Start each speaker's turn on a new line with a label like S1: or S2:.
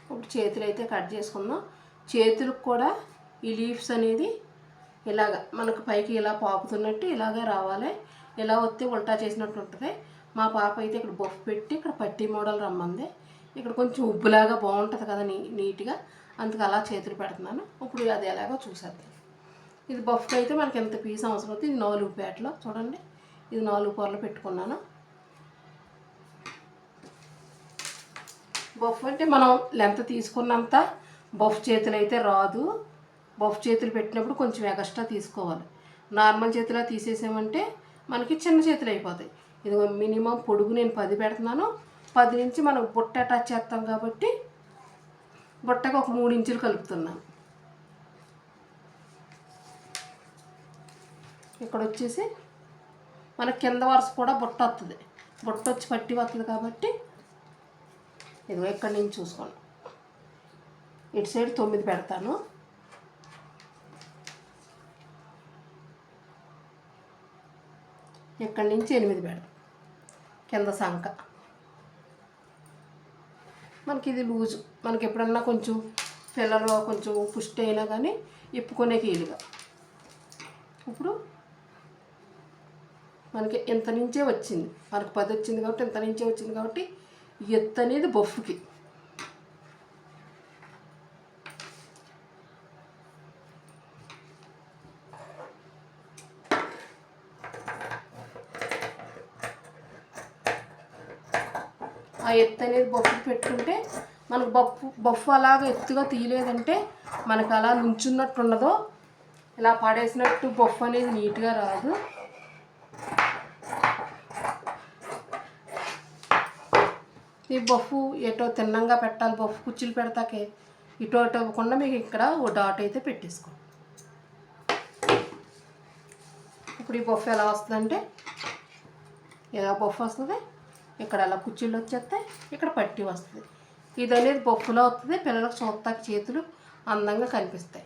S1: ఇప్పుడు చేతులు అయితే కట్ చేసుకుందాం. చేతులకు కూడా ఈ లీవ్స్ అనేది ఇలాగ మనకు పైకి ఇలా పాకుతున్నట్టు ఇలాగే రావాలి. ఇలా వస్తే ఉల్టా చేసినట్టు ఉంటుంది. మా పాప అయితే ఇక్కడ బొఫ్ పెట్టి ఇక్కడ పట్టీ మోడల్ రమ్మంది. ఇక్కడ కొంచెం ఉబ్బులాగా బాగుంటుంది కదా నీట్గా, అందుకు అలా చేతులు పెడుతున్నాను. ఇప్పుడు అది ఎలాగో చూసేద్దాం. ఇది బొఫ్కి అయితే మనకి ఎంత పీస్ అవసరం అవుతుంది. ఇది 4 పేటలో చూడండి, ఇది 4 కూరలు పెట్టుకున్నాను. బొఫ్ అంటే మనం లెంత్ తీసుకున్నంత బొఫ్ చేతులు అయితే రాదు. బొఫ్ చేతులు పెట్టినప్పుడు కొంచెం ఎక్స్ట్రా తీసుకోవాలి. నార్మల్ చేతిలో తీసేసామంటే మనకి చిన్న చేతులు అయిపోతాయి. ఇది మినిమం పొడుగు నేను 10 పెడుతున్నాను. 10 నుంచి మనం బుట్ట అటాచ్ చేస్తాం కాబట్టి బుట్టకు ఒక 3 ఇంచులు కలుపుతున్నాను. ఇక్కడ వచ్చేసి మన కింద వరుస కూడా బుట్ట వస్తుంది. బుట్ట వచ్చి పట్టి వస్తుంది కాబట్టి ఇదిగో ఇక్కడి నుంచి చూసుకోండి. ఇటు సైడ్ 9 పెడతాను. ఇక్కడి నుంచి 8 పెడతాం. కింద సంక మనకి ఇది లూజు. మనకి ఎప్పుడన్నా కొంచెం పిల్లలు కొంచెం పుష్టి అయినా కానీ ఇప్పుకునే కీలుగా. ఇప్పుడు మనకి ఇంత నుంచే వచ్చింది. మనకు 10 వచ్చింది కాబట్టి ఇంత నుంచే వచ్చింది కాబట్టి ఎత్తు అనేది బొఫ్ఫుకి. ఆ ఎత్తు అనేది బొఫ్ఫుకి పెట్టుకుంటే మనకు బొఫ్ అలాగ ఎత్తుగా తీయలేదంటే మనకు అలా నుంచున్నట్టు ఉండదు. ఇలా పడేసినట్టు బొఫ్ అనేది నీట్గా రాదు. ఈ బొఫ్ ఎటో తిన్నంగా పెట్టాలి. బొఫ్ కుర్చీలు పెడతాకే ఇటు అటు అవ్వకుండా మీకు ఇక్కడ ఓ డాట్ అయితే పెట్టేసుకోండి. ఇప్పుడు ఈ బొఫ్ ఎలా వస్తుందంటే ఇలా బొఫ్ వస్తుంది. ఇక్కడ అలా కుర్చీలు వచ్చేస్తాయి. ఇక్కడ పట్టి వస్తుంది. ఇది అనేది బొఫ్లో వస్తుంది. పిల్లలకు చూస్తాకి చేతులు అందంగా కనిపిస్తాయి.